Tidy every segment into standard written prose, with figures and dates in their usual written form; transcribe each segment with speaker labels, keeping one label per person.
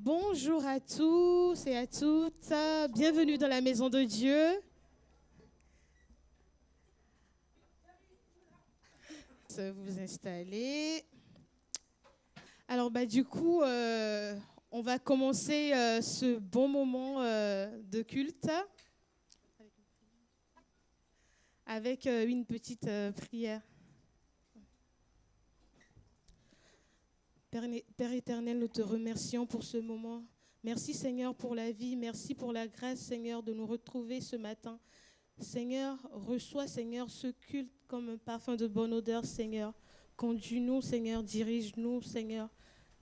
Speaker 1: Bonjour à tous et à toutes, bienvenue dans la maison de Dieu. Vous installez. Alors du coup, on va commencer ce bon moment de culte avec une petite prière. Père éternel, nous te remercions pour ce moment. Merci Seigneur pour la vie, merci pour la grâce Seigneur de nous retrouver ce matin. Seigneur, reçois Seigneur ce culte comme un parfum de bonne odeur Seigneur. Conduis-nous Seigneur, dirige-nous Seigneur.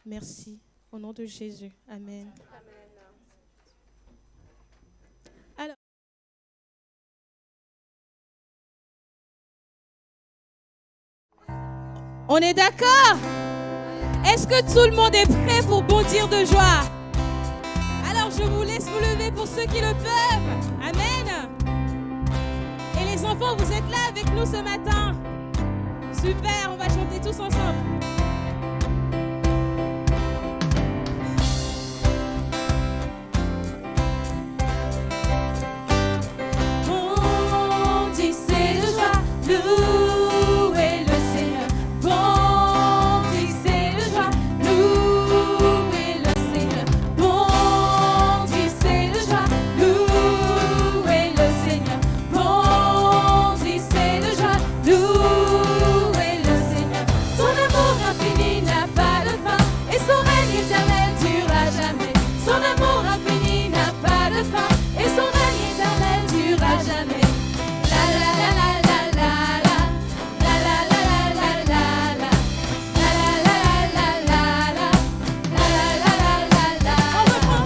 Speaker 1: Merci. Au nom de Jésus. Amen. Alors, on est d'accord? Est-ce que tout le monde est prêt pour bondir de joie? Alors je vous laisse vous lever pour ceux qui le peuvent. Amen. Et les enfants, vous êtes là avec nous ce matin? Super, on va chanter tous ensemble. Bondissez de joie, louez le Seigneur. Bondissez de joie, louez le Seigneur. Bondissez de joie, louez le Seigneur. Bondissez de joie, louez le Seigneur. Son amour infini n'a pas de fin et son règne éternel durera jamais. Son amour infini n'a pas de fin et son règne éternel durera jamais. La la la la la la la. La la la la la la la. La la la la la la. La la la la la. On reprend.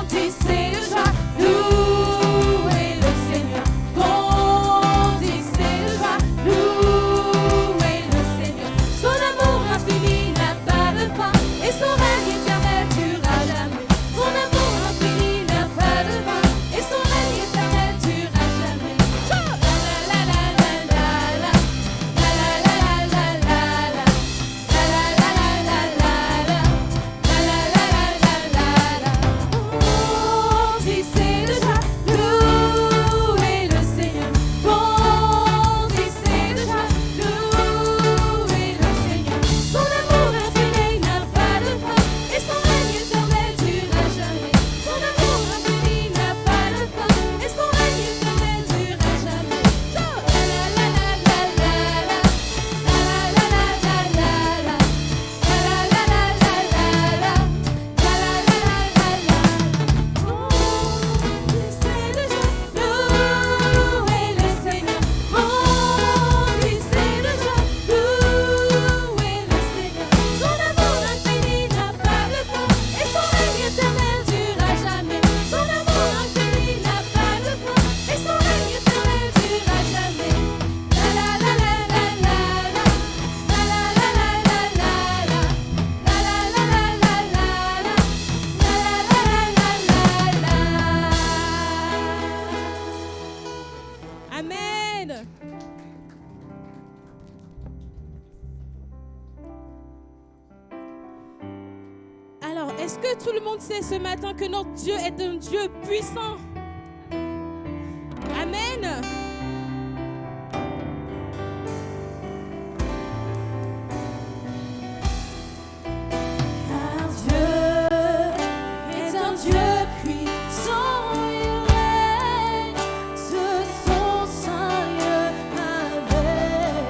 Speaker 1: Bondissez de joie, louez le Seigneur. Bondissez de joie, louez le Seigneur. Son amour infini n'a pas de fin et son règne éternel durera jamais. Son amour infini n'a pas de fin et son règne éternel durera jamais. La la la la la la. La la la la la la. La la la la la la. La la la la la la. Bondissez de joie, louez le Seigneur. Bondissez de joie, louez le Seigneur. Son amour infini n'a pas de fin et son règne éternel durera jamais. Son amour infini n'a pas de fin et son règne éternel durera jamais. La la la la la la. La la la la la la. La la la la la la. La la la la la la. Bondissez de joie, louez le Seigneur. Bondissez de joie, louez le Seigneur. Son amour infini n'a pas de fin et son règne éternel durera jamais. Son amour infini n'a pas de fin et son règne éternel durera jamais. La la la la la la la. La la la la la la la. La la la la la la la. La la la la la la. Amen. Alors, est-ce que tout le monde sait ce matin que notre Dieu est un Dieu puissant? Amen. Car Dieu est un Dieu puissant, il règne de son saint lieu avec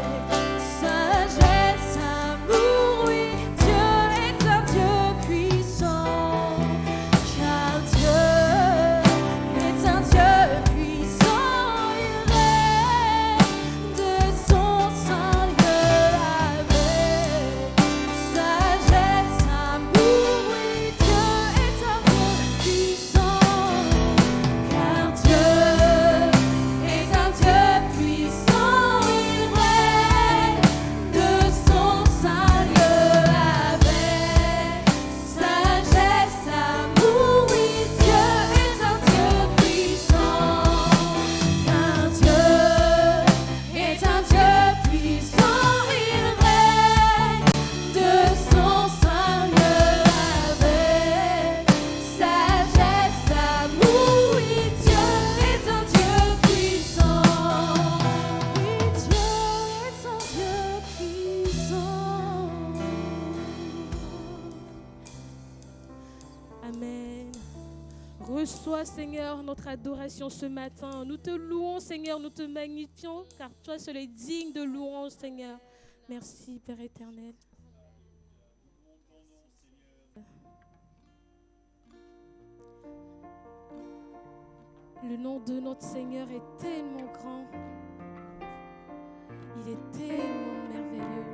Speaker 1: sagesse, amour, oui. Dieu est un Dieu puissant, car Dieu
Speaker 2: Reçois, Seigneur, notre adoration ce matin. Nous te louons, Seigneur, nous te magnifions, car toi seul es digne de louange, Seigneur. Merci, Père éternel. Le nom de notre Seigneur est tellement grand. Il est tellement merveilleux.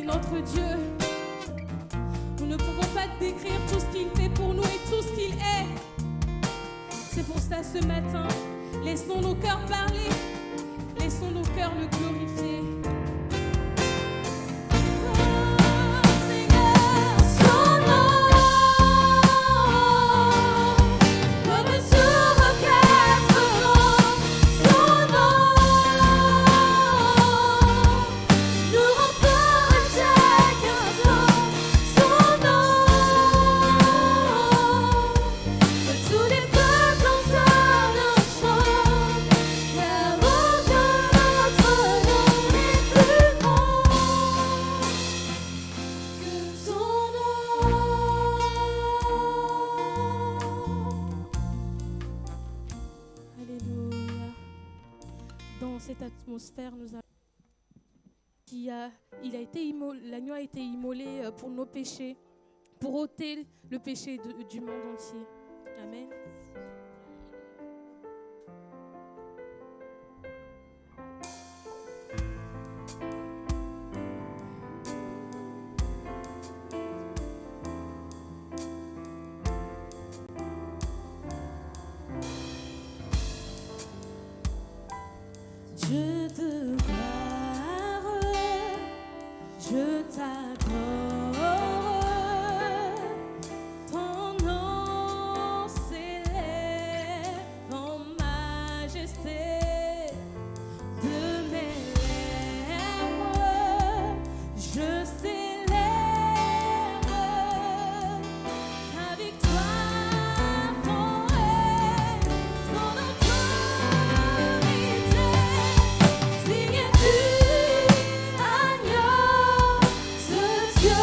Speaker 2: Notre Dieu, nous ne pouvons pas décrire tout ce qu'il fait pour nous et tout ce qu'il est. C'est pour ça ce matin, laissons nos cœurs parler, laissons nos cœurs le glorifier. Cette atmosphère l'agneau a été immolé pour nos péchés, pour ôter le péché du monde entier. Amen. Je te gloire, je t'adore, ton nom s'élève en majesté de mes lèvres, je célèbre ta victoire, ton règne, ton autorité. Digne du agneau, ce Dieu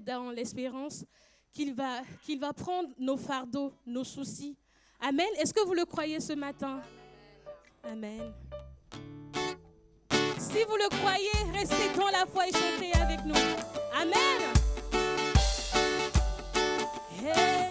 Speaker 2: dans l'espérance qu'il va prendre nos fardeaux, nos soucis. Amen. Est-ce que vous le croyez ce matin? Amen. Si vous le croyez, restez dans la foi et chantez avec nous. Amen. Hey.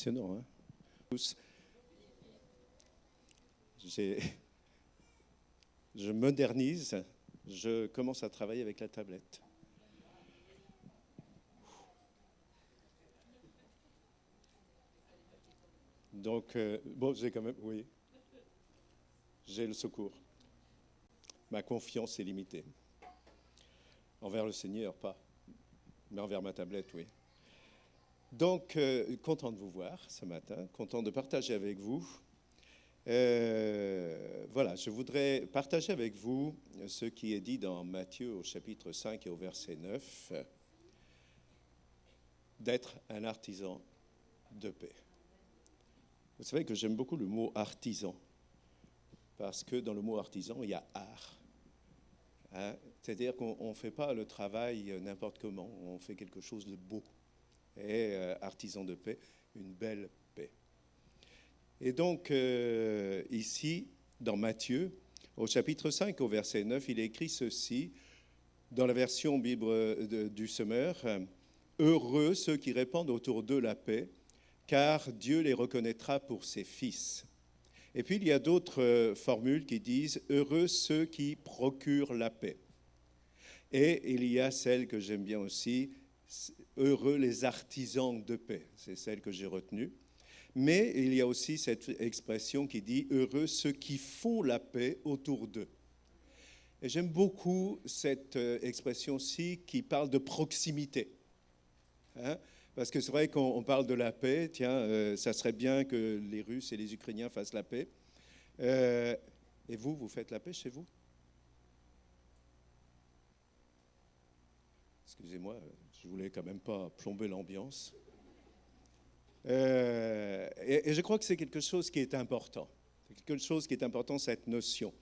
Speaker 3: impressionnant, hein? Tous. Je modernise, je commence à travailler avec la tablette. Donc, bon, j'ai quand même, oui, j'ai le secours. Ma confiance est limitée. Envers le Seigneur, pas, mais envers ma tablette, oui. Donc, content de vous voir ce matin, content de partager avec vous. Voilà, je voudrais partager avec vous ce qui est dit dans Matthieu au chapitre 5 et au verset 9, d'être un artisan de paix. Vous savez que j'aime beaucoup le mot artisan, parce que dans le mot artisan, il y a art. Hein? C'est-à-dire qu'on ne fait pas le travail n'importe comment, on fait quelque chose de beau. Et artisan de paix, une belle paix. Et donc, ici, dans Matthieu, au chapitre 5, au verset 9, il est écrit ceci, dans la version Bible du Semeur, « Heureux ceux qui répandent autour d'eux la paix, car Dieu les reconnaîtra pour ses fils. » Et puis, il y a d'autres formules qui disent « Heureux ceux qui procurent la paix. » Et il y a celle que j'aime bien aussi, « Heureux les artisans de paix ». C'est celle que j'ai retenue. Mais il y a aussi cette expression qui dit « Heureux ceux qui font la paix autour d'eux ». Et j'aime beaucoup cette expression-ci qui parle de proximité. Hein? Parce que c'est vrai qu'on parle de la paix, tiens, ça serait bien que les Russes et les Ukrainiens fassent la paix. Et vous faites la paix chez vous? Excusez-moi, je voulais quand même pas plomber l'ambiance. Et je crois que c'est quelque chose qui est important. C'est quelque chose qui est important, cette notion.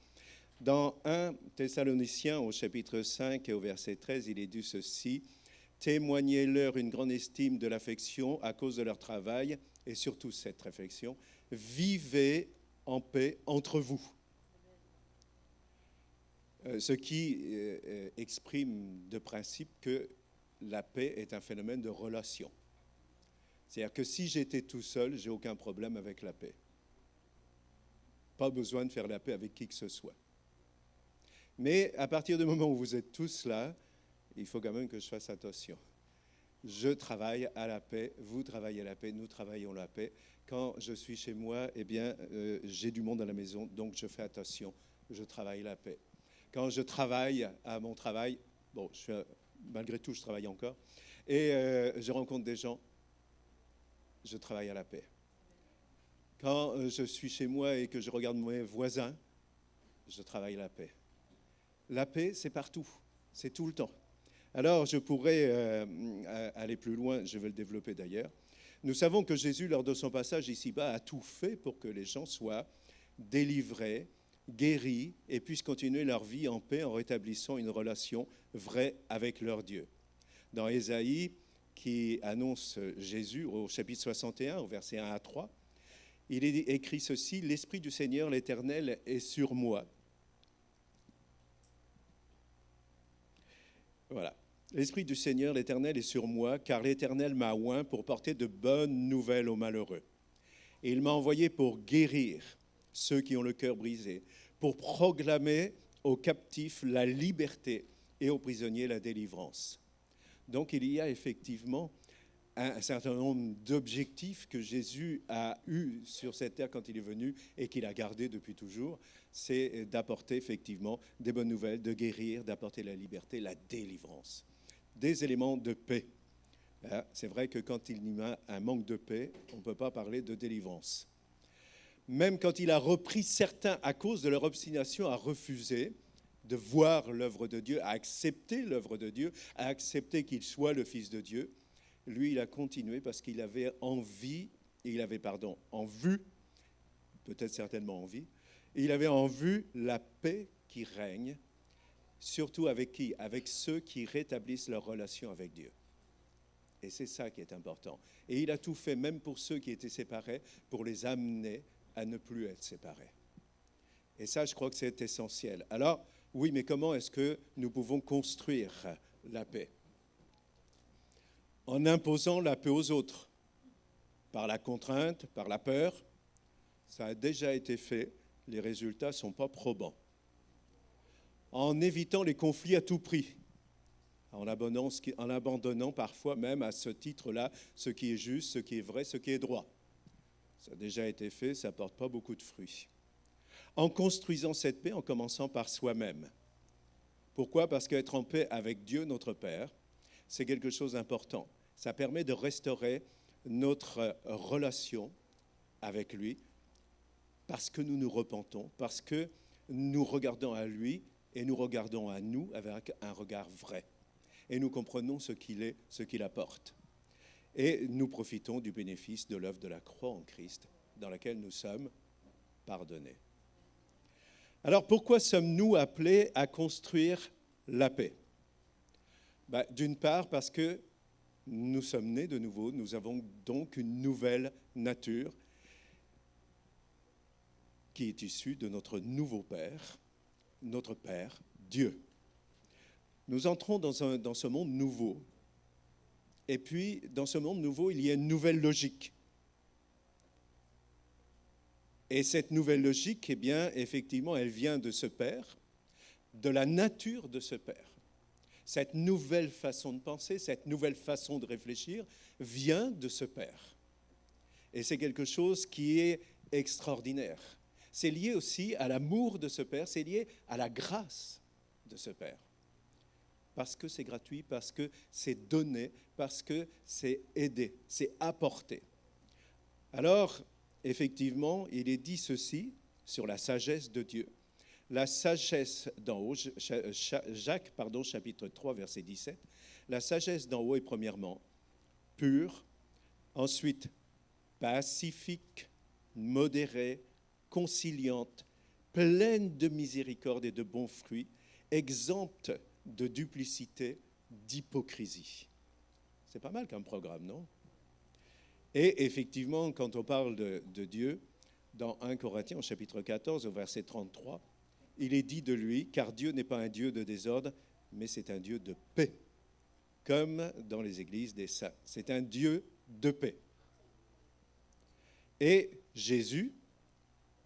Speaker 3: Dans 1 Thessaloniciens, au chapitre 5 et au verset 13, il est dit ceci, « Témoignez-leur une grande estime de l'affection à cause de leur travail, et surtout cette réflexion, vivez en paix entre vous. » Ce qui exprime de principe que la paix est un phénomène de relation. C'est-à-dire que si j'étais tout seul, j'ai aucun problème avec la paix. Pas besoin de faire la paix avec qui que ce soit. Mais à partir du moment où vous êtes tous là, il faut quand même que je fasse attention. Je travaille à la paix, vous travaillez à la paix, nous travaillons à la paix. Quand je suis chez moi, eh bien, j'ai du monde à la maison, donc je fais attention, je travaille la paix. Quand je travaille à mon travail, bon, malgré tout, je travaille encore, et je rencontre des gens, je travaille à la paix. Quand je suis chez moi et que je regarde mes voisins, je travaille la paix. La paix, c'est partout, c'est tout le temps. Alors, je pourrais aller plus loin, je vais le développer d'ailleurs. Nous savons que Jésus, lors de son passage ici-bas, a tout fait pour que les gens soient délivrés, guéris et puissent continuer leur vie en paix en rétablissant une relation vraie avec leur Dieu. Dans Ésaïe, qui annonce Jésus au chapitre 61, au verset 1 à 3, il est écrit ceci, « L'Esprit du Seigneur l'Éternel est sur moi. » Voilà. « L'Esprit du Seigneur l'Éternel est sur moi, car l'Éternel m'a oint pour porter de bonnes nouvelles aux malheureux. Et il m'a envoyé pour guérir ceux qui ont le cœur brisé, pour proclamer aux captifs la liberté et aux prisonniers la délivrance. » Donc il y a effectivement un certain nombre d'objectifs que Jésus a eus sur cette terre quand il est venu et qu'il a gardé depuis toujours. C'est d'apporter effectivement des bonnes nouvelles, de guérir, d'apporter la liberté, la délivrance. Des éléments de paix. C'est vrai que quand il y a un manque de paix, on ne peut pas parler de délivrance. Même quand il a repris certains, à cause de leur obstination, à refuser de voir l'œuvre de Dieu, à accepter l'œuvre de Dieu, à accepter qu'il soit le Fils de Dieu, lui, il a continué parce qu'il avait envie, en vue, peut-être certainement envie, il avait en vue la paix qui règne, surtout avec qui? Avec ceux qui rétablissent leur relation avec Dieu. Et c'est ça qui est important. Et il a tout fait, même pour ceux qui étaient séparés, pour les amener à ne plus être séparés. Et ça, je crois que c'est essentiel. Alors, oui, mais comment est-ce que nous pouvons construire la paix? En imposant la paix aux autres. par la contrainte, par la peur. Ça a déjà été fait, les résultats ne sont pas probants. En évitant les conflits à tout prix, en abandonnant parfois même à ce titre-là ce qui est juste, ce qui est vrai, ce qui est droit. Ça a déjà été fait, ça ne porte pas beaucoup de fruits. En construisant cette paix en commençant par soi-même. Pourquoi ? Parce qu'être en paix avec Dieu, notre Père, c'est quelque chose d'important. Ça permet de restaurer notre relation avec lui parce que nous nous repentons, parce que nous regardons à lui et nous regardons à nous avec un regard vrai. Et nous comprenons ce qu'il est, ce qu'il apporte. Et nous profitons du bénéfice de l'œuvre de la croix en Christ, dans laquelle nous sommes pardonnés. Alors pourquoi sommes-nous appelés à construire la paix ? D'une part parce que nous sommes nés de nouveau, nous avons donc une nouvelle nature qui est issue de notre nouveau Père, notre Père, Dieu. Nous entrons dans ce monde nouveau. Et puis, dans ce monde nouveau, il y a une nouvelle logique. Et cette nouvelle logique, eh bien, effectivement, elle vient de ce Père, de la nature de ce Père. Cette nouvelle façon de penser, cette nouvelle façon de réfléchir vient de ce Père. Et c'est quelque chose qui est extraordinaire. C'est lié aussi à l'amour de ce Père, c'est lié à la grâce de ce Père. Parce que c'est gratuit, parce que c'est donné, parce que c'est aidé, c'est apporté. Alors, effectivement, il est dit ceci sur la sagesse de Dieu. La sagesse d'en haut, Jacques, chapitre 3, verset 17, la sagesse d'en haut est premièrement pure, ensuite pacifique, modérée, conciliante, pleine de miséricorde et de bons fruits, exempte de duplicité, d'hypocrisie. C'est pas mal comme programme, non ? Et effectivement, quand on parle de Dieu, dans 1 Corinthiens, chapitre 14, au verset 33, il est dit de lui, car Dieu n'est pas un Dieu de désordre, mais c'est un Dieu de paix, comme dans les églises des saints. C'est un Dieu de paix. Et Jésus,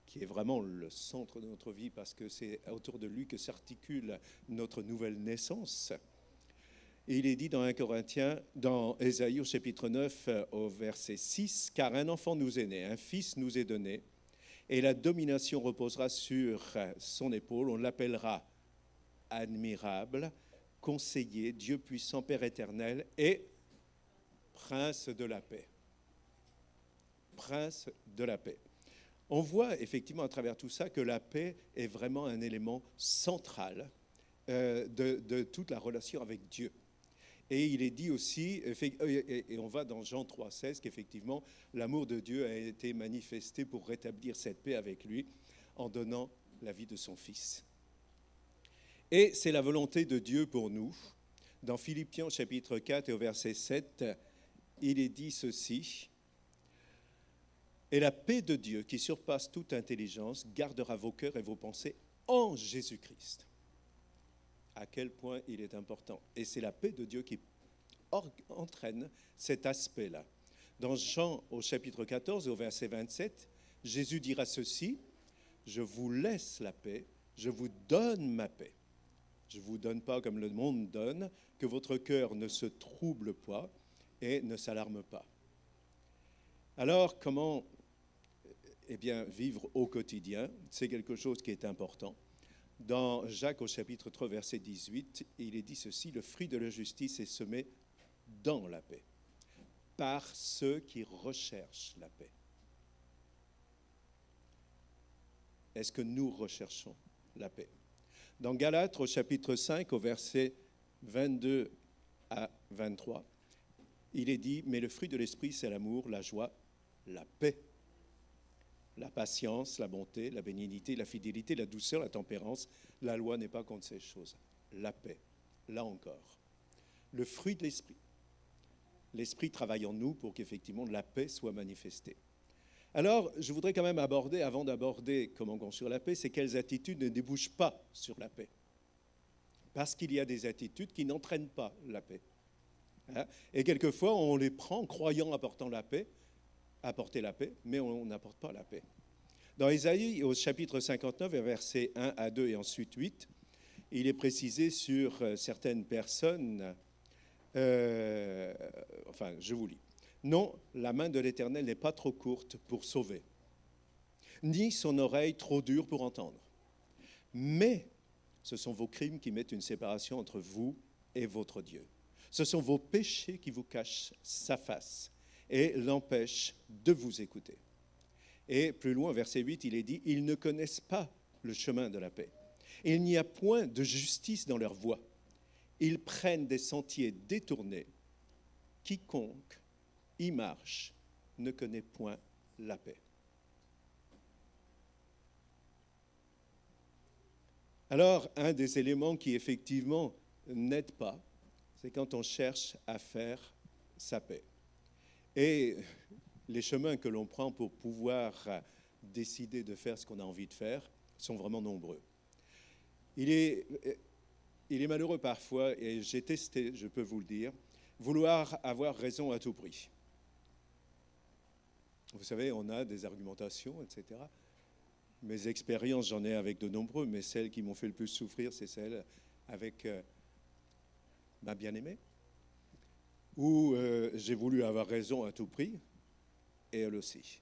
Speaker 3: qui est vraiment le centre de notre vie, parce que c'est autour de lui que s'articule notre nouvelle naissance. Et il est dit dans 1 Corinthiens, dans Ésaïe au chapitre 9, au verset 6, « Car un enfant nous est né, un fils nous est donné, et la domination reposera sur son épaule. On l'appellera admirable, conseiller, Dieu puissant, Père éternel et prince de la paix. » Prince de la paix. On voit effectivement à travers tout ça que la paix est vraiment un élément central de toute la relation avec Dieu. Et il est dit aussi, et on va dans Jean 3,16, qu'effectivement l'amour de Dieu a été manifesté pour rétablir cette paix avec lui en donnant la vie de son Fils. Et c'est la volonté de Dieu pour nous. Dans Philippiens chapitre 4 et au verset 7, il est dit ceci. Et la paix de Dieu, qui surpasse toute intelligence, gardera vos cœurs et vos pensées en Jésus-Christ. À quel point il est important. Et c'est la paix de Dieu qui entraîne cet aspect-là. Dans Jean, au chapitre 14, au verset 27, Jésus dira ceci, « Je vous laisse la paix, je vous donne ma paix. Je ne vous donne pas comme le monde donne, que votre cœur ne se trouble pas et ne s'alarme pas. » Alors, comment vivre au quotidien, c'est quelque chose qui est important. Dans Jacques au chapitre 3, verset 18, il est dit ceci, « Le fruit de la justice est semé dans la paix, par ceux qui recherchent la paix. » Est-ce que nous recherchons la paix? Dans Galates au chapitre 5, au verset 22 à 23, il est dit, « Mais le fruit de l'esprit, c'est l'amour, la joie, la paix, la patience, la bonté, la bénignité, la fidélité, la douceur, la tempérance. La loi n'est pas contre ces choses. La paix, là encore. Le fruit de l'esprit. L'esprit travaille en nous pour qu'effectivement la paix soit manifestée. » Alors, je voudrais quand même aborder, avant d'aborder comment construire la paix, c'est quelles attitudes ne débouchent pas sur la paix. Parce qu'il y a des attitudes qui n'entraînent pas la paix. Et quelquefois, on les prend croyant apportant la paix, apporter la paix, mais on n'apporte pas la paix. Dans Ésaïe, au chapitre 59, versets 1 à 2 et ensuite 8, il est précisé sur certaines personnes, je vous lis. « Non, la main de l'Éternel n'est pas trop courte pour sauver, ni son oreille trop dure pour entendre. Mais ce sont vos crimes qui mettent une séparation entre vous et votre Dieu. Ce sont vos péchés qui vous cachent sa face et l'empêchent de vous écouter. » Et plus loin, verset 8, il est dit « Ils ne connaissent pas le chemin de la paix. Il n'y a point de justice dans leur voie. Ils prennent des sentiers détournés. Quiconque y marche ne connaît point la paix. » Alors, un des éléments qui effectivement n'aide pas, c'est quand on cherche à faire sa paix. Et les chemins que l'on prend pour pouvoir décider de faire ce qu'on a envie de faire sont vraiment nombreux. Il est malheureux parfois, et j'ai testé, je peux vous le dire, vouloir avoir raison à tout prix. Vous savez, on a des argumentations, etc. Mes expériences, j'en ai avec de nombreux, mais celles qui m'ont fait le plus souffrir, c'est celles avec ma bien-aimée, où j'ai voulu avoir raison à tout prix, et elle aussi.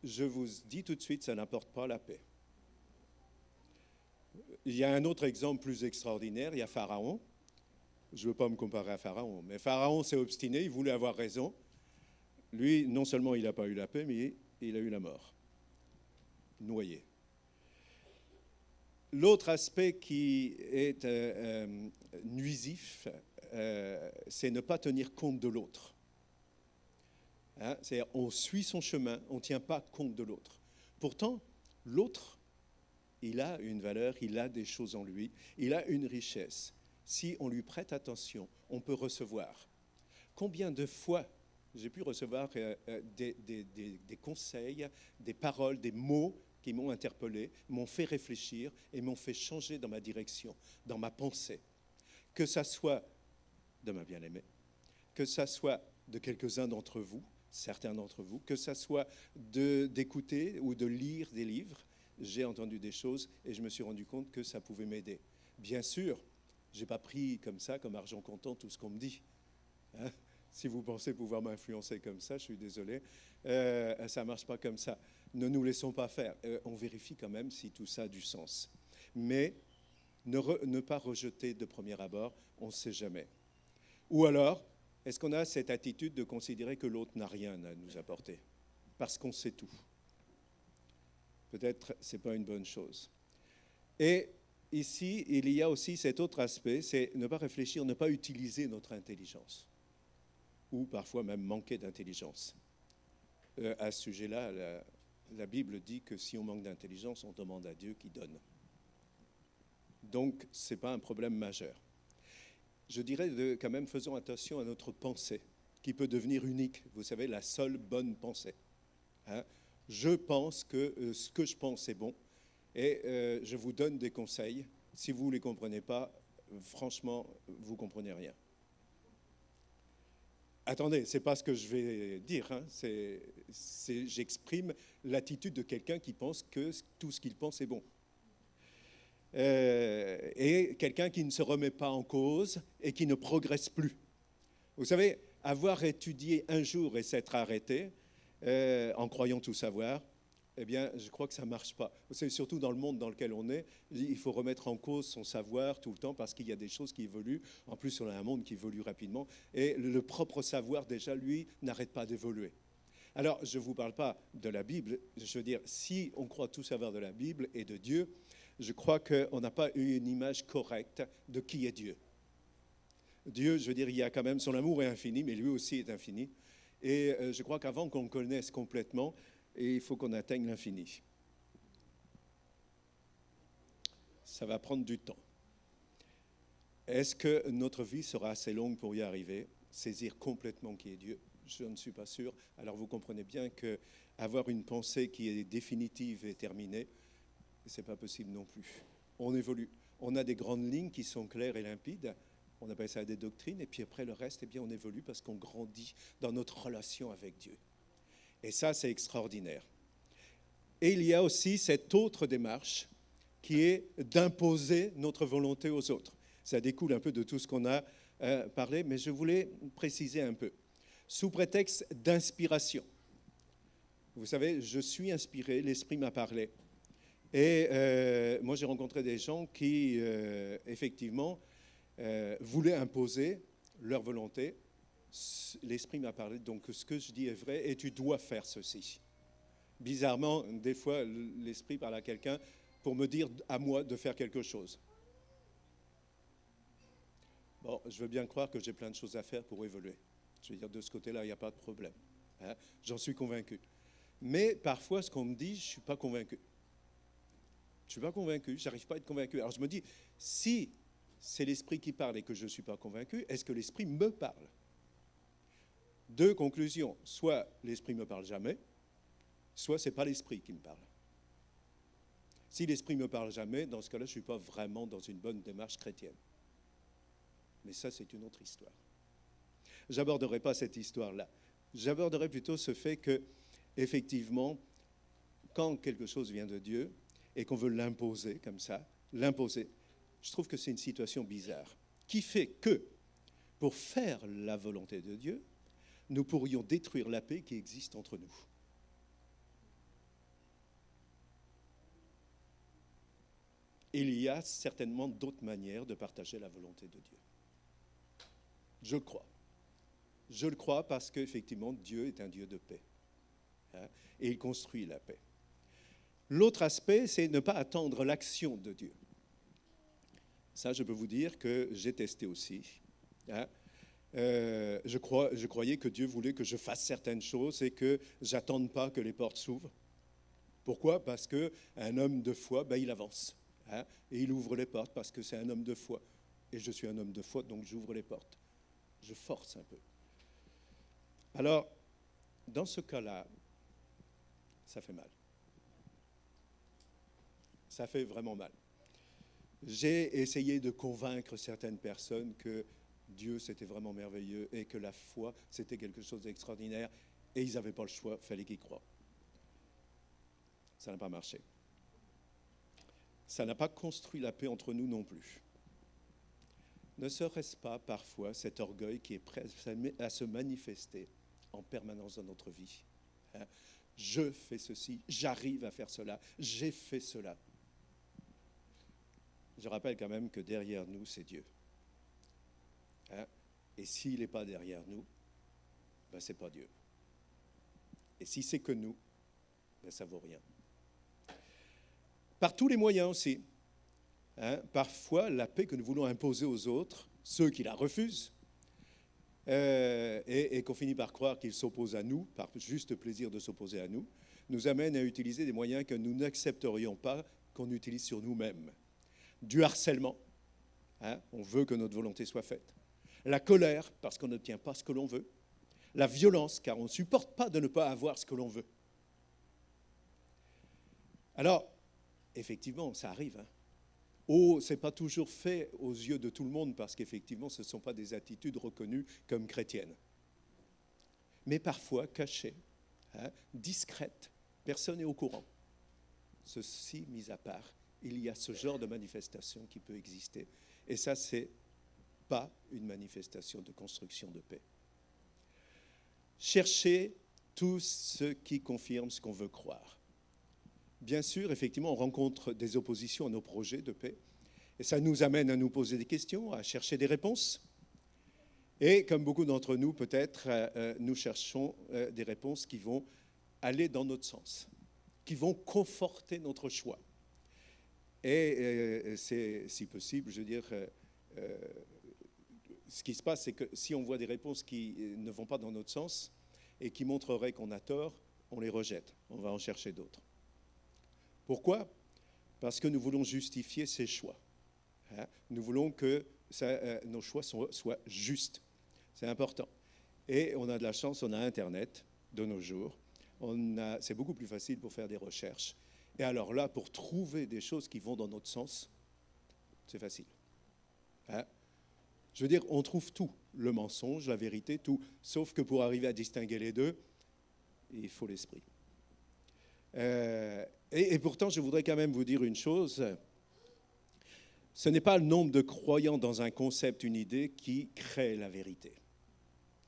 Speaker 3: Je vous dis tout de suite, ça n'apporte pas la paix. Il y a un autre exemple plus extraordinaire, il y a Pharaon. Je ne veux pas me comparer à Pharaon, mais Pharaon s'est obstiné, il voulait avoir raison. Lui, non seulement il n'a pas eu la paix, mais il a eu la mort. Noyé. L'autre aspect qui est nuisif, c'est ne pas tenir compte de l'autre. Hein, c'est-à-dire, on suit son chemin, on ne tient pas compte de l'autre. Pourtant, l'autre, il a une valeur, il a des choses en lui, il a une richesse. Si on lui prête attention, on peut recevoir. Combien de fois j'ai pu recevoir des conseils, des paroles, des mots qui m'ont interpellé, m'ont fait réfléchir et m'ont fait changer dans ma direction, dans ma pensée. Que ça soit de ma bien-aimée, que ça soit de quelques-uns d'entre vous, certains d'entre vous, que ça soit d'écouter ou de lire des livres, j'ai entendu des choses et je me suis rendu compte que ça pouvait m'aider. Bien sûr, je n'ai pas pris comme ça, comme argent comptant, tout ce qu'on me dit. Hein? Si vous pensez pouvoir m'influencer comme ça, je suis désolé, ça ne marche pas comme ça. Ne nous laissons pas faire. On vérifie quand même si tout ça a du sens. Mais ne pas rejeter de premier abord, on ne sait jamais. Ou alors, est-ce qu'on a cette attitude de considérer que l'autre n'a rien à nous apporter parce qu'on sait tout? Peut-être ce n'est pas une bonne chose. Et ici, il y a aussi cet autre aspect, c'est ne pas réfléchir, ne pas utiliser notre intelligence. Ou parfois même manquer d'intelligence. À ce sujet-là, la Bible dit que si on manque d'intelligence, on demande à Dieu qui donne. Donc, ce n'est pas un problème majeur. Je dirais quand même, faisons attention à notre pensée, qui peut devenir unique. Vous savez, la seule bonne pensée. Hein? Je pense que ce que je pense est bon, et je vous donne des conseils. Si vous ne les comprenez pas, franchement, vous ne comprenez rien. Attendez, ce n'est pas ce que je vais dire. Hein. J'exprime l'attitude de quelqu'un qui pense que tout ce qu'il pense est bon. Et quelqu'un qui ne se remet pas en cause et qui ne progresse plus. Vous savez, avoir étudié un jour et s'être arrêté en croyant tout savoir, eh bien, je crois que ça ne marche pas. C'est surtout dans le monde dans lequel on est, il faut remettre en cause son savoir tout le temps parce qu'il y a des choses qui évoluent. En plus, on a un monde qui évolue rapidement et le propre savoir, déjà, lui, n'arrête pas d'évoluer. Alors, je ne vous parle pas de la Bible. Je veux dire, si on croit tout savoir de la Bible et de Dieu, je crois qu'on n'a pas eu une image correcte de qui est Dieu. Dieu, je veux dire, il y a quand même, son amour est infini, mais lui aussi est infini. Et je crois qu'avant qu'on le connaisse complètement, il faut qu'on atteigne l'infini. Ça va prendre du temps. Est-ce que notre vie sera assez longue pour y arriver, saisir complètement qui est Dieu? Je ne suis pas sûr. Alors vous comprenez bien qu'avoir une pensée qui est définitive et terminée, ce n'est pas possible non plus. On évolue. On a des grandes lignes qui sont claires et limpides. On appelle ça des doctrines. Et puis après, le reste, eh bien, on évolue parce qu'on grandit dans notre relation avec Dieu. Et ça, c'est extraordinaire. Et il y a aussi cette autre démarche qui est d'imposer notre volonté aux autres. Ça découle un peu de tout ce qu'on a parlé, mais je voulais préciser un peu. Sous prétexte d'inspiration. Vous savez, je suis inspiré, l'Esprit m'a parlé. Et moi, j'ai rencontré des gens qui, effectivement, voulaient imposer leur volonté. L'Esprit m'a parlé, donc ce que je dis est vrai et tu dois faire ceci. Bizarrement, des fois, l'Esprit parle à quelqu'un pour me dire à moi de faire quelque chose. Bon, je veux bien croire que j'ai plein de choses à faire pour évoluer. Je veux dire, de ce côté-là, il n'y a pas de problème. Hein? J'en suis convaincu. Mais parfois, ce qu'on me dit, je ne suis pas convaincu. Je ne suis pas convaincu, je n'arrive pas à être convaincu. Alors je me dis, si c'est l'Esprit qui parle et que je ne suis pas convaincu, est-ce que l'Esprit me parle? Deux conclusions. Soit l'Esprit ne me parle jamais, soit ce n'est pas l'Esprit qui me parle. Si l'Esprit ne me parle jamais, dans ce cas-là, je ne suis pas vraiment dans une bonne démarche chrétienne. Mais ça, c'est une autre histoire. Je n'aborderai pas cette histoire-là. J'aborderai plutôt ce fait que, effectivement, quand quelque chose vient de Dieu et qu'on veut l'imposer comme ça, l'imposer, je trouve que c'est une situation bizarre qui fait que, pour faire la volonté de Dieu, nous pourrions détruire la paix qui existe entre nous. Il y a certainement d'autres manières de partager la volonté de Dieu. Je le crois. Je le crois parce qu'effectivement, Dieu est un Dieu de paix. Hein, et il construit la paix. L'autre aspect, c'est ne pas attendre l'action de Dieu. Ça, je peux vous dire que j'ai testé aussi. Hein. Je croyais que Dieu voulait que je fasse certaines choses et que je n'attende pas que les portes s'ouvrent. Pourquoi? Parce qu'un homme de foi, il avance. Hein, et il ouvre les portes parce que c'est un homme de foi. Et je suis un homme de foi, donc j'ouvre les portes. Je force un peu. Alors, dans ce cas-là, ça fait mal. Ça fait vraiment mal. J'ai essayé de convaincre certaines personnes que Dieu, c'était vraiment merveilleux et que la foi, c'était quelque chose d'extraordinaire. Et ils n'avaient pas le choix, il fallait qu'ils croient. Ça n'a pas marché. Ça n'a pas construit la paix entre nous non plus. Ne serait-ce pas parfois cet orgueil qui est prêt à se manifester en permanence dans notre vie? Hein? Je fais ceci, j'arrive à faire cela, j'ai fait cela. Je rappelle quand même que derrière nous, c'est Dieu. Hein? Et s'il n'est pas derrière nous, ce n'est pas Dieu. Et si c'est que nous, ça ne vaut rien. Par tous les moyens aussi. Hein, parfois, la paix que nous voulons imposer aux autres, ceux qui la refusent, et qu'on finit par croire qu'ils s'opposent à nous, par juste plaisir de s'opposer à nous, nous amène à utiliser des moyens que nous n'accepterions pas qu'on utilise sur nous-mêmes. Du harcèlement, hein, on veut que notre volonté soit faite. La colère, parce qu'on n'obtient pas ce que l'on veut. La violence, car on ne supporte pas de ne pas avoir ce que l'on veut. Alors, effectivement, ça arrive, hein. Oh, ce n'est pas toujours fait aux yeux de tout le monde parce qu'effectivement, ce ne sont pas des attitudes reconnues comme chrétiennes. Mais parfois cachées, hein, discrètes, personne n'est au courant. Ceci mis à part, il y a ce genre de manifestation qui peut exister. Et ça, ce n'est pas une manifestation de construction de paix. Cherchez tout ce qui confirme ce qu'on veut croire. Bien sûr, effectivement, on rencontre des oppositions à nos projets de paix. Et ça nous amène à nous poser des questions, à chercher des réponses. Et comme beaucoup d'entre nous, peut-être, nous cherchons des réponses qui vont aller dans notre sens, qui vont conforter notre choix. Et c'est, si possible, je veux dire, ce qui se passe, c'est que si on voit des réponses qui ne vont pas dans notre sens et qui montreraient qu'on a tort, on les rejette. On va en chercher d'autres. Pourquoi? Parce que nous voulons justifier ces choix. Hein? Nous voulons que nos choix soient justes. C'est important. Et on a de la chance, on a Internet de nos jours. C'est beaucoup plus facile pour faire des recherches. Et alors là, pour trouver des choses qui vont dans notre sens, c'est facile. Hein? Je veux dire, on trouve tout, le mensonge, la vérité, tout, sauf que pour arriver à distinguer les deux, il faut l'esprit. Et pourtant, je voudrais quand même vous dire une chose, ce n'est pas le nombre de croyants dans un concept, une idée, qui crée la vérité.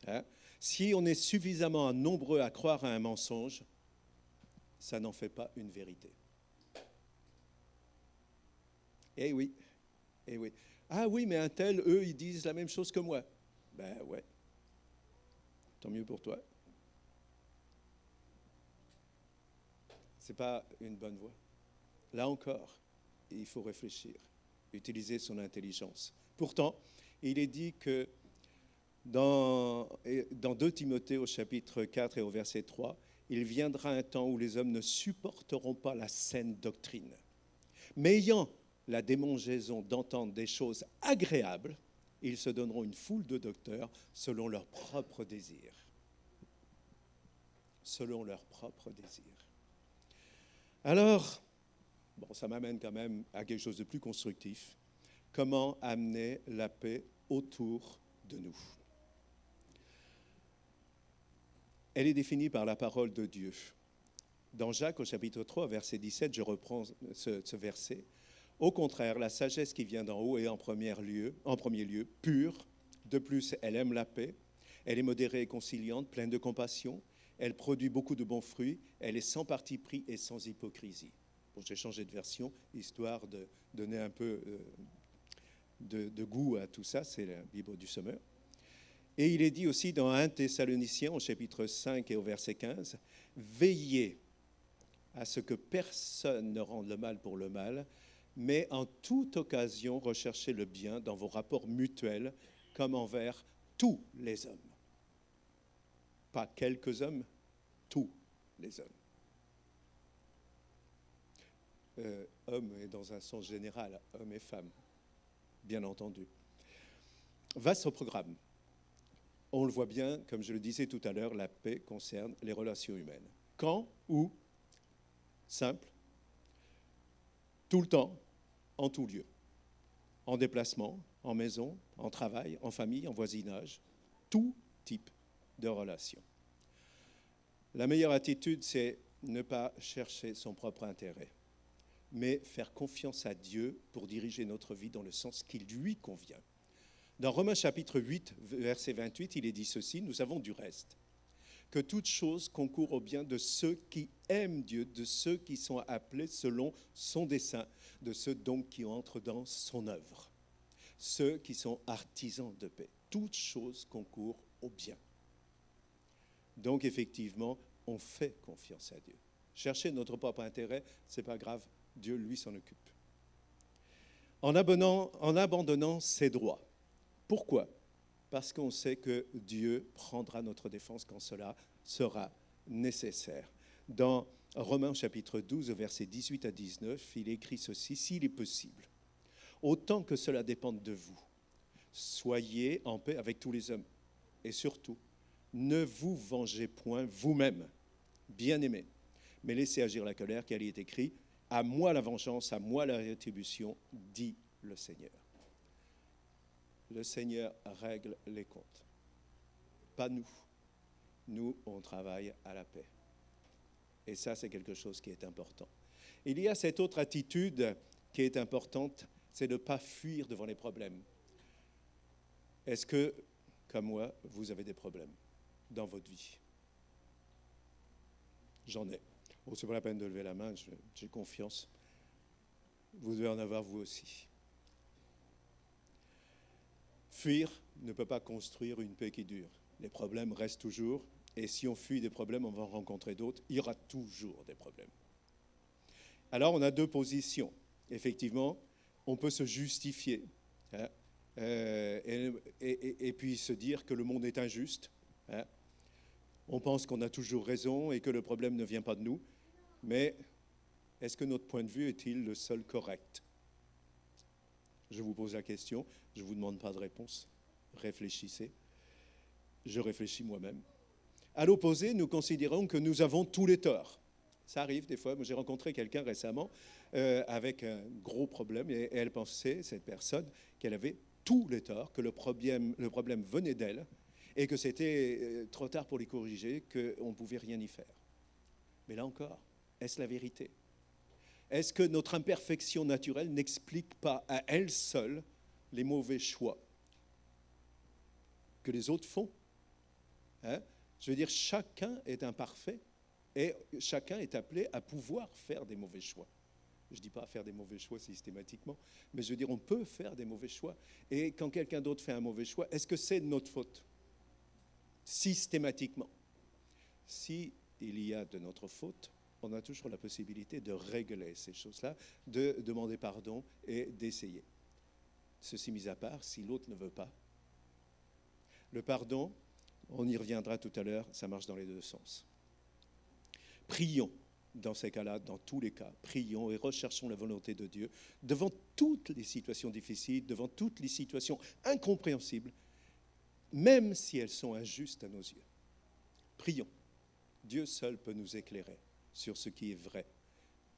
Speaker 3: Hein? Si on est suffisamment nombreux à croire à un mensonge, ça n'en fait pas une vérité. Eh oui, eh oui. Ah oui, mais un tel, eux, ils disent la même chose que moi. Ben ouais, tant mieux pour toi. Ce n'est pas une bonne voie. Là encore, il faut réfléchir, utiliser son intelligence. Pourtant, il est dit que dans 2 Timothée au chapitre 4 et au verset 3, il viendra un temps où les hommes ne supporteront pas la saine doctrine, mais ayant la démangeaison d'entendre des choses agréables, ils se donneront une foule de docteurs selon leurs propres désirs. Selon leurs propres désirs. Alors, bon, ça m'amène quand même à quelque chose de plus constructif. Comment amener la paix autour de nous? Elle est définie par la parole de Dieu. Dans Jacques, au chapitre 3, verset 17, je reprends ce verset. Au contraire, la sagesse qui vient d'en haut est en premier lieu pure. De plus, elle aime la paix. Elle est modérée et conciliante, pleine de compassion. Elle produit beaucoup de bons fruits. Elle est sans parti pris et sans hypocrisie. Bon, j'ai changé de version, histoire de donner un peu de goût à tout ça. C'est la Bible du Semeur. Et il est dit aussi dans 1 Thessaloniciens, au chapitre 5 et au verset 15, « Veillez à ce que personne ne rende le mal pour le mal, mais en toute occasion, recherchez le bien dans vos rapports mutuels comme envers tous les hommes. » Pas quelques hommes, tous les hommes. Hommes est dans un sens général, hommes et femmes, bien entendu. Vaste programme. On le voit bien, comme je le disais tout à l'heure, la paix concerne les relations humaines. Quand, où, simple, tout le temps, en tout lieu. En déplacement, en maison, en travail, en famille, en voisinage, tout type de relations. La meilleure attitude, c'est ne pas chercher son propre intérêt, mais faire confiance à Dieu pour diriger notre vie dans le sens qui lui convient. Dans Romains chapitre 8, verset 28, il est dit ceci, « Nous avons du reste, que toute chose concourt au bien de ceux qui aiment Dieu, de ceux qui sont appelés selon son dessein, de ceux donc qui entrent dans son œuvre, ceux qui sont artisans de paix. Toute chose concourt au bien. » Donc effectivement, on fait confiance à Dieu. Chercher notre propre intérêt, ce n'est pas grave, Dieu lui s'en occupe. En abandonnant ses droits. Pourquoi ? Parce qu'on sait que Dieu prendra notre défense quand cela sera nécessaire. Dans Romains chapitre 12, versets 18 à 19, il est écrit ceci, « S'il est possible, autant que cela dépende de vous, soyez en paix avec tous les hommes. Et surtout, ne vous vengez point vous-même, bien-aimés, mais laissez agir la colère, car il est écrit, « À moi la vengeance, à moi la rétribution, dit le Seigneur. » Le Seigneur règle les comptes. Pas nous. Nous, on travaille à la paix. Et ça, c'est quelque chose qui est important. Il y a cette autre attitude qui est importante, c'est de ne pas fuir devant les problèmes. Est-ce que, comme moi, vous avez des problèmes dans votre vie ? J'en ai. Bon, c'est pas la peine de lever la main, j'ai confiance. Vous devez en avoir vous aussi. Fuir ne peut pas construire une paix qui dure. Les problèmes restent toujours, et si on fuit des problèmes, on va en rencontrer d'autres. Il y aura toujours des problèmes. Alors, on a deux positions. Effectivement, on peut se justifier hein, et puis se dire que le monde est injuste. Hein. On pense qu'on a toujours raison et que le problème ne vient pas de nous. Mais est-ce que notre point de vue est-il le seul correct ? Je vous pose la question, je ne vous demande pas de réponse. Réfléchissez. Je réfléchis moi-même. À l'opposé, nous considérons que nous avons tous les torts. Ça arrive des fois. Moi, j'ai rencontré quelqu'un récemment avec un gros problème et elle pensait, cette personne, qu'elle avait tous les torts, que le problème venait d'elle et que c'était trop tard pour les corriger, qu'on ne pouvait rien y faire. Mais là encore, est-ce la vérité? Est-ce que notre imperfection naturelle n'explique pas à elle seule les mauvais choix que les autres font? Je veux dire, chacun est imparfait et chacun est appelé à pouvoir faire des mauvais choix. Je ne dis pas faire des mauvais choix systématiquement, mais je veux dire, on peut faire des mauvais choix. Et quand quelqu'un d'autre fait un mauvais choix, est-ce que c'est de notre faute? Systématiquement. Si il y a de notre faute, on a toujours la possibilité de régler ces choses-là, de demander pardon et d'essayer. Ceci mis à part, si l'autre ne veut pas, le pardon, on y reviendra tout à l'heure, ça marche dans les deux sens. Prions dans ces cas-là, dans tous les cas, prions et recherchons la volonté de Dieu devant toutes les situations difficiles, devant toutes les situations incompréhensibles, même si elles sont injustes à nos yeux. Prions. Dieu seul peut nous éclairer sur ce qui est vrai.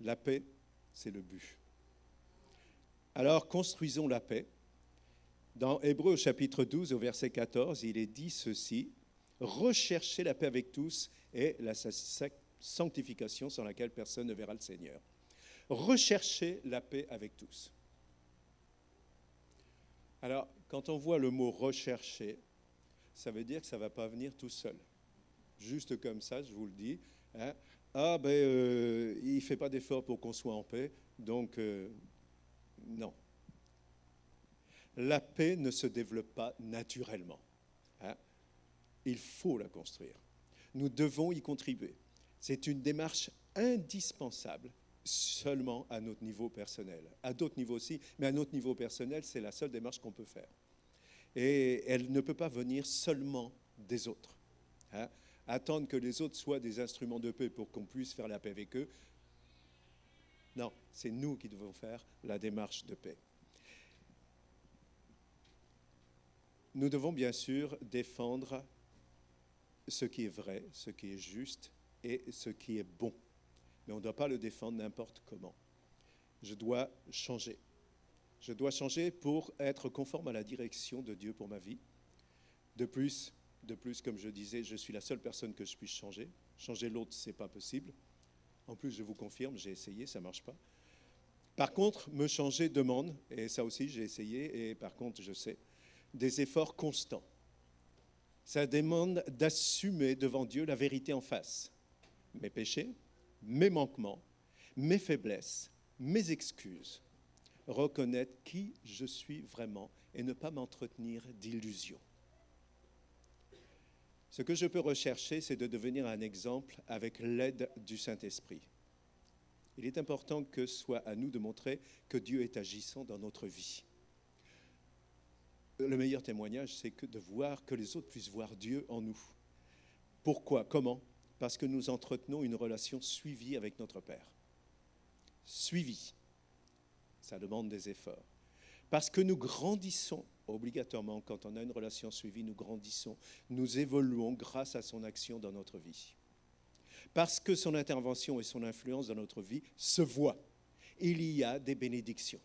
Speaker 3: La paix, c'est le but. Alors, construisons la paix. Dans Hébreux chapitre 12, au verset 14, il est dit ceci: « Recherchez la paix avec tous et la sanctification sans laquelle personne ne verra le Seigneur. » Recherchez la paix avec tous. Alors, quand on voit le mot « rechercher », ça veut dire que ça ne va pas venir tout seul. Juste comme ça, je vous le dis. Il ne fait pas d'effort pour qu'on soit en paix, donc non. La paix ne se développe pas naturellement. Il faut la construire. Nous devons y contribuer. C'est une démarche indispensable seulement à notre niveau personnel. À d'autres niveaux aussi, mais à notre niveau personnel, c'est la seule démarche qu'on peut faire. Et elle ne peut pas venir seulement des autres. Attendre que les autres soient des instruments de paix pour qu'on puisse faire la paix avec eux. Non, c'est nous qui devons faire la démarche de paix. Nous devons bien sûr défendre ce qui est vrai, ce qui est juste et ce qui est bon. Mais on ne doit pas le défendre n'importe comment. Je dois changer. Je dois changer pour être conforme à la direction de Dieu pour ma vie. De plus, comme je disais, je suis la seule personne que je puisse changer. Changer l'autre, ce n'est pas possible. En plus, je vous confirme, j'ai essayé, ça ne marche pas. Par contre, me changer demande, et ça aussi j'ai essayé, et par contre, je sais, des efforts constants. Ça demande d'assumer devant Dieu la vérité en face. Mes péchés, mes manquements, mes faiblesses, mes excuses. Reconnaître qui je suis vraiment et ne pas m'entretenir d'illusions. Ce que je peux rechercher, c'est de devenir un exemple avec l'aide du Saint-Esprit. Il est important que ce soit à nous de montrer que Dieu est agissant dans notre vie. Le meilleur témoignage, c'est de voir que les autres puissent voir Dieu en nous. Pourquoi? Comment? Parce que nous entretenons une relation suivie avec notre Père. Suivie. Ça demande des efforts. Parce que nous grandissons obligatoirement, quand on a une relation suivie, nous grandissons, nous évoluons grâce à son action dans notre vie. Parce que son intervention et son influence dans notre vie se voient. Il y a des bénédictions.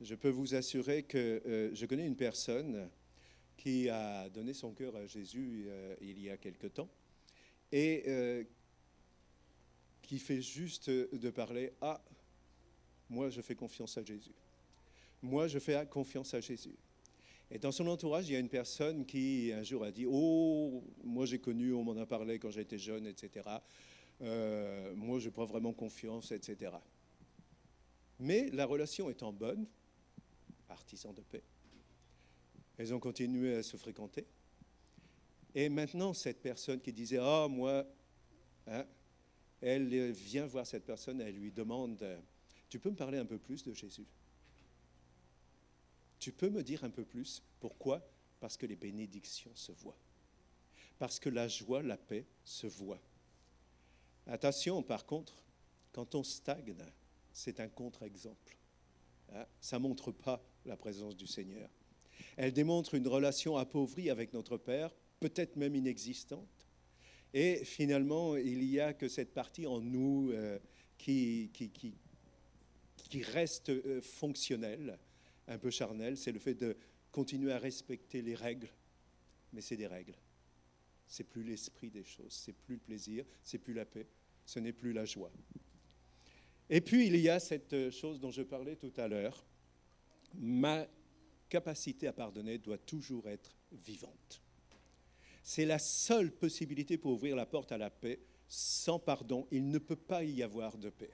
Speaker 3: Je peux vous assurer que je connais une personne qui a donné son cœur à Jésus il y a quelque temps et qui fait juste de parler « Ah, moi je fais confiance à Jésus. Moi je fais confiance à Jésus. » Et dans son entourage, il y a une personne qui un jour a dit « Oh, moi j'ai connu, on m'en a parlé quand j'étais jeune, etc. Moi je n'ai pas vraiment confiance, etc. » Mais la relation étant bonne, artisans de paix, elles ont continué à se fréquenter. Et maintenant, cette personne qui disait « Ah, moi », elle vient voir cette personne et elle lui demande « Tu peux me parler un peu plus de Jésus ? Tu peux me dire un peu plus ? Pourquoi ? Parce que les bénédictions se voient. Parce que la joie, la paix se voient. » Attention, par contre, quand on stagne, c'est un contre-exemple. Ça ne montre pas la présence du Seigneur. Elle démontre une relation appauvrie avec notre Père, peut-être même inexistante. Et finalement, il n'y a que cette partie en nous qui reste fonctionnelle, un peu charnel, c'est le fait de continuer à respecter les règles, mais c'est des règles. C'est plus l'esprit des choses, c'est plus le plaisir, c'est plus la paix, ce n'est plus la joie. Et puis il y a cette chose dont je parlais tout à l'heure, ma capacité à pardonner doit toujours être vivante. C'est la seule possibilité pour ouvrir la porte à la paix. Sans pardon, il ne peut pas y avoir de paix.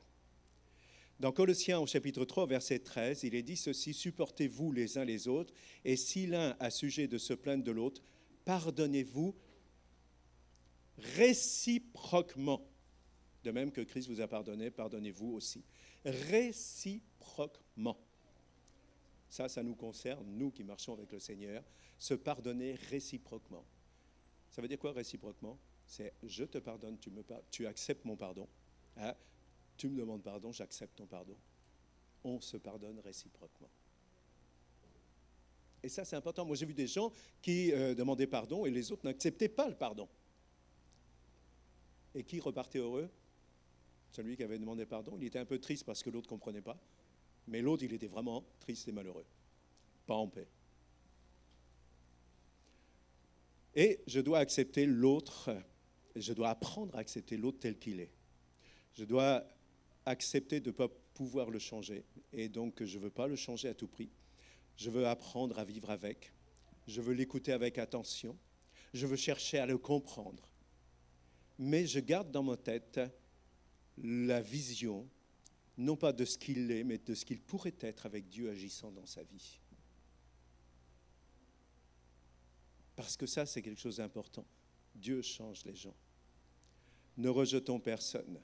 Speaker 3: Dans Colossiens au chapitre 3, verset 13, il est dit ceci, « Supportez-vous les uns les autres, et si l'un a sujet de se plaindre de l'autre, pardonnez-vous réciproquement. De même que Christ vous a pardonné, pardonnez-vous aussi. » Réciproquement. Ça nous concerne, nous qui marchons avec le Seigneur, se pardonner réciproquement. Ça veut dire quoi réciproquement? C'est je te pardonne, tu acceptes mon pardon. Hein? Tu me demandes pardon, j'accepte ton pardon. On se pardonne réciproquement. Et ça, c'est important. Moi, j'ai vu des gens qui demandaient pardon et les autres n'acceptaient pas le pardon. Et qui repartait heureux? Celui qui avait demandé pardon, il était un peu triste parce que l'autre ne comprenait pas. Mais l'autre, il était vraiment triste et malheureux. Pas en paix. Et je dois accepter l'autre, je dois apprendre à accepter l'autre tel qu'il est. Je dois accepter de ne pas pouvoir le changer. Et donc, je ne veux pas le changer à tout prix. Je veux apprendre à vivre avec. Je veux l'écouter avec attention. Je veux chercher à le comprendre. Mais je garde dans ma tête la vision, non pas de ce qu'il est, mais de ce qu'il pourrait être avec Dieu agissant dans sa vie. Parce que ça, c'est quelque chose d'important. Dieu change les gens. Ne rejetons personne.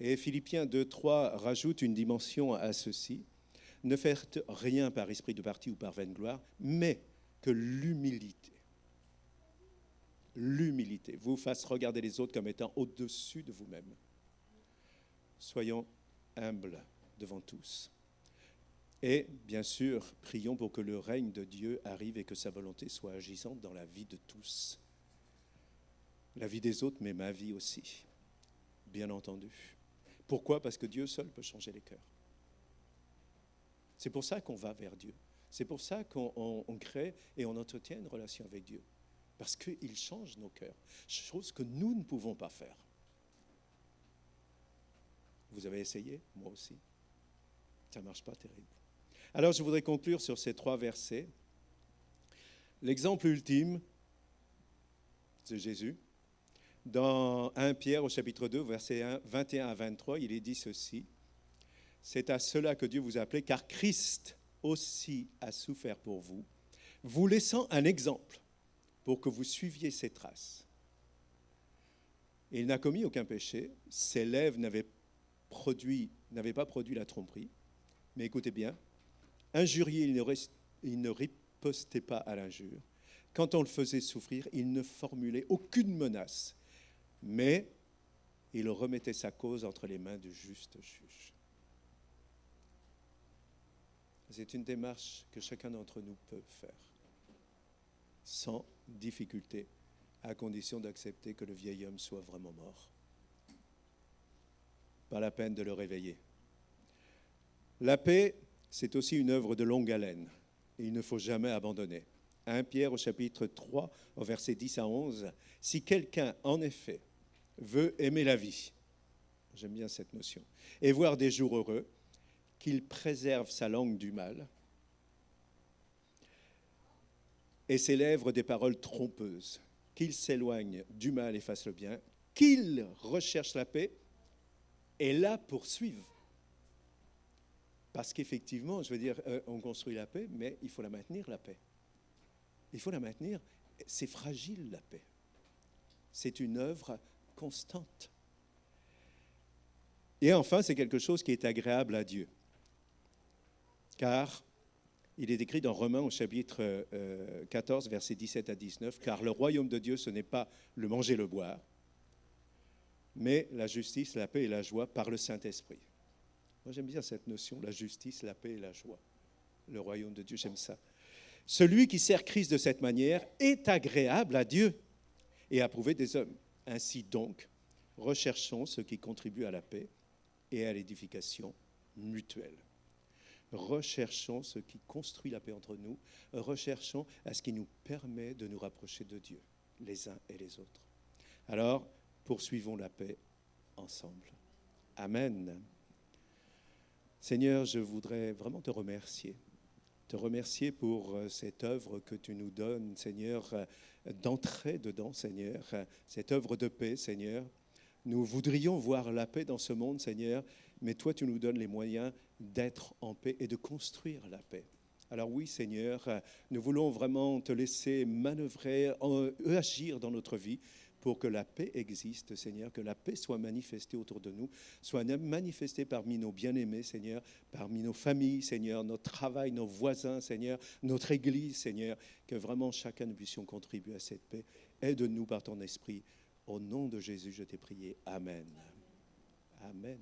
Speaker 3: Et Philippiens 2:3 rajoute une dimension à ceci. Ne faites rien par esprit de parti ou par vaine gloire, mais que l'humilité vous fasse regarder les autres comme étant au-dessus de vous-même. Soyons humbles devant tous. Et bien sûr, prions pour que le règne de Dieu arrive et que sa volonté soit agissante dans la vie de tous. La vie des autres, mais ma vie aussi, bien entendu. Pourquoi? Parce que Dieu seul peut changer les cœurs. C'est pour ça qu'on va vers Dieu. C'est pour ça qu'on crée et on entretient une relation avec Dieu. Parce qu'il change nos cœurs, chose que nous ne pouvons pas faire. Vous avez essayé? Moi aussi. Ça ne marche pas terrible. Alors, je voudrais conclure sur ces 3 versets. L'exemple ultime, c'est Jésus. Dans 1 Pierre au chapitre 2, versets 21 à 23, il est dit ceci. « C'est à cela que Dieu vous a appelé, car Christ aussi a souffert pour vous, vous laissant un exemple pour que vous suiviez ses traces. Il n'a commis aucun péché, ses lèvres n'avaient pas produit la tromperie. Mais écoutez bien, injurié, il ne ripostait pas à l'injure. Quand on le faisait souffrir, il ne formulait aucune menace, mais il remettait sa cause entre les mains du juste juge. » C'est une démarche que chacun d'entre nous peut faire, sans difficulté, à condition d'accepter que le vieil homme soit vraiment mort. Pas la peine de le réveiller. La paix, c'est aussi une œuvre de longue haleine, et il ne faut jamais abandonner. 1 Pierre au chapitre 3, au verset 10 à 11, « Si quelqu'un, en effet, veut aimer la vie, j'aime bien cette notion, et voir des jours heureux, qu'il préserve sa langue du mal et ses lèvres des paroles trompeuses, qu'il s'éloigne du mal et fasse le bien, qu'il recherche la paix et la poursuive. » Parce qu'effectivement, je veux dire, on construit la paix, mais il faut la maintenir, la paix. Il faut la maintenir. C'est fragile, la paix. C'est une œuvre constante. Et enfin, c'est quelque chose qui est agréable à Dieu. Car il est écrit dans Romains au chapitre 14, versets 17 à 19, « Car le royaume de Dieu, ce n'est pas le manger et le boire, mais la justice, la paix et la joie par le Saint-Esprit. » Moi, j'aime bien cette notion, la justice, la paix et la joie. Le royaume de Dieu, j'aime ça. « Celui qui sert Christ de cette manière est agréable à Dieu et approuvé des hommes. Ainsi donc, recherchons ce qui contribue à la paix et à l'édification mutuelle. » recherchons ce qui construit la paix entre nous, recherchons à ce qui nous permet de nous rapprocher de Dieu, les uns et les autres. Alors, poursuivons la paix ensemble. Amen. Seigneur, je voudrais vraiment te remercier pour cette œuvre que tu nous donnes, Seigneur, d'entrer dedans, Seigneur, cette œuvre de paix, Seigneur. Nous voudrions voir la paix dans ce monde, Seigneur, mais toi, tu nous donnes les moyens d'être en paix et de construire la paix. Alors oui, Seigneur, nous voulons vraiment te laisser manœuvrer, agir dans notre vie pour que la paix existe, Seigneur, que la paix soit manifestée autour de nous, soit manifestée parmi nos bien-aimés, Seigneur, parmi nos familles, Seigneur, notre travail, nos voisins, Seigneur, notre Église, Seigneur, que vraiment chacun nous puissions contribuer à cette paix. Aide-nous par ton esprit. Au nom de Jésus, je t'ai prié. Amen. Amen.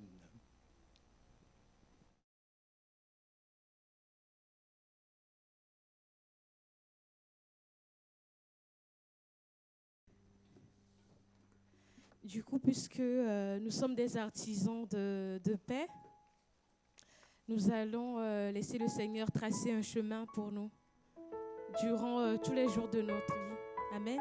Speaker 2: Du coup, puisque nous sommes des artisans de paix, nous allons laisser le Seigneur tracer un chemin pour nous durant tous les jours de notre vie. Amen.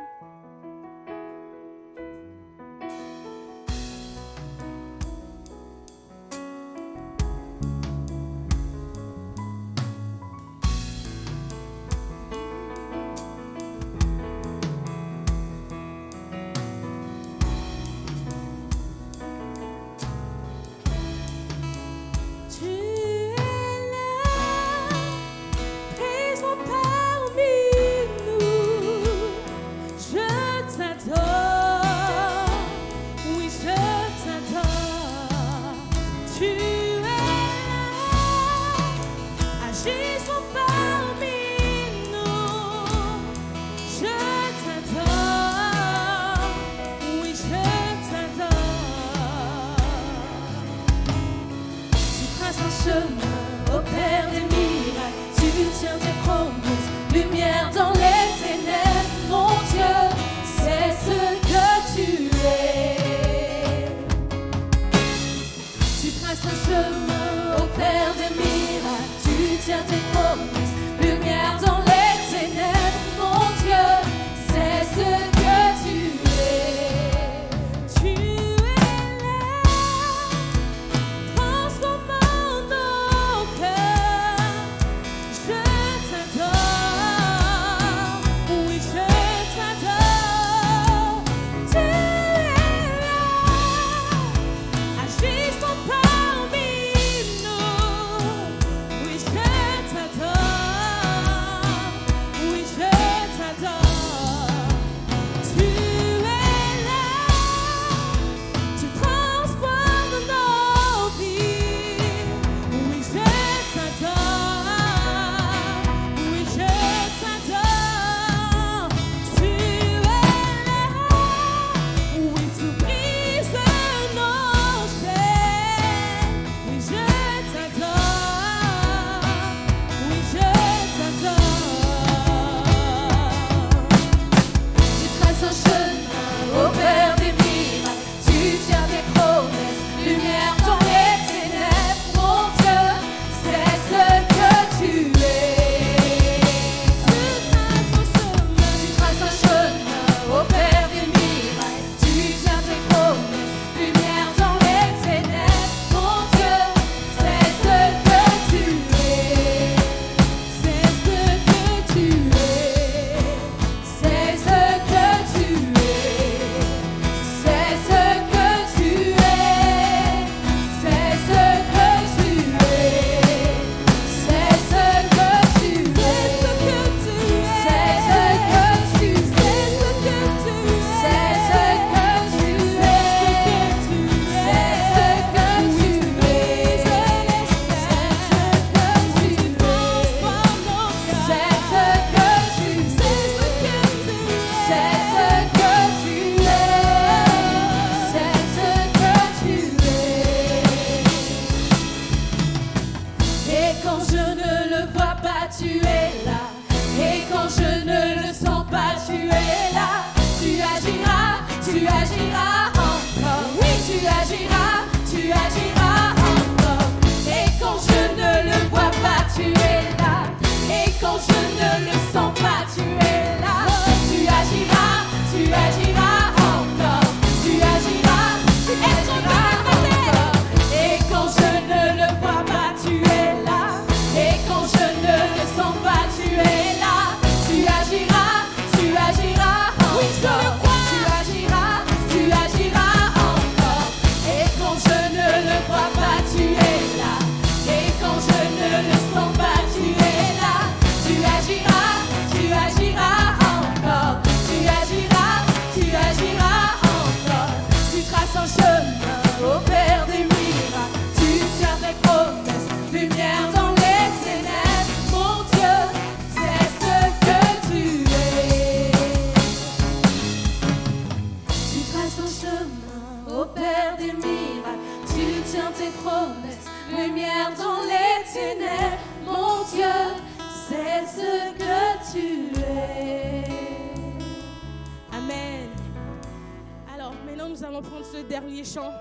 Speaker 2: reprendre ce dernier chant.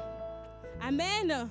Speaker 2: Amen.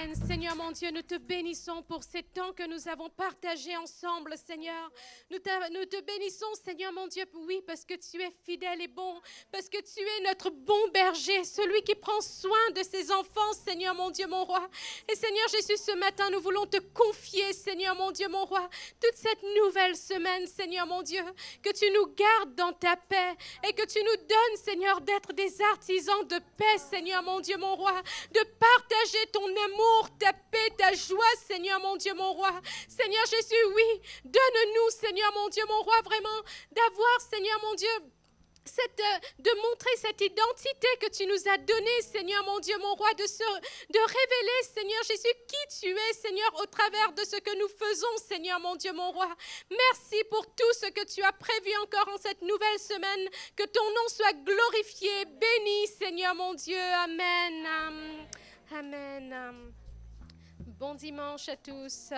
Speaker 2: Amen. Seigneur mon Dieu, nous te bénissons pour ces temps que nous avons partagés ensemble, Seigneur. Nous te bénissons, Seigneur mon Dieu, oui, parce que tu es fidèle et bon, parce que tu es notre bon berger, celui qui prend soin de ses enfants, Seigneur mon Dieu, mon roi. Et Seigneur Jésus, ce matin, nous voulons te confier, Seigneur mon Dieu, mon roi, toute cette nouvelle semaine, Seigneur mon Dieu, que tu nous gardes dans ta paix et que tu nous donnes, Seigneur, d'être des artisans de paix, Seigneur mon Dieu, mon roi, de partager ton amour, ta paix, ta joie, Seigneur mon Dieu, mon roi. Seigneur Jésus, oui, donne-nous, Seigneur mon Dieu, mon roi, vraiment d'avoir, Seigneur mon Dieu, de montrer cette identité que tu nous as donnée, Seigneur mon Dieu, mon roi, de révéler, Seigneur Jésus, qui tu es, Seigneur, au travers de ce que nous faisons, Seigneur mon Dieu, mon roi. Merci pour tout ce que tu as prévu encore en cette nouvelle semaine. Que ton nom soit glorifié, béni, Seigneur mon Dieu. Amen. Amen. Bon dimanche à tous.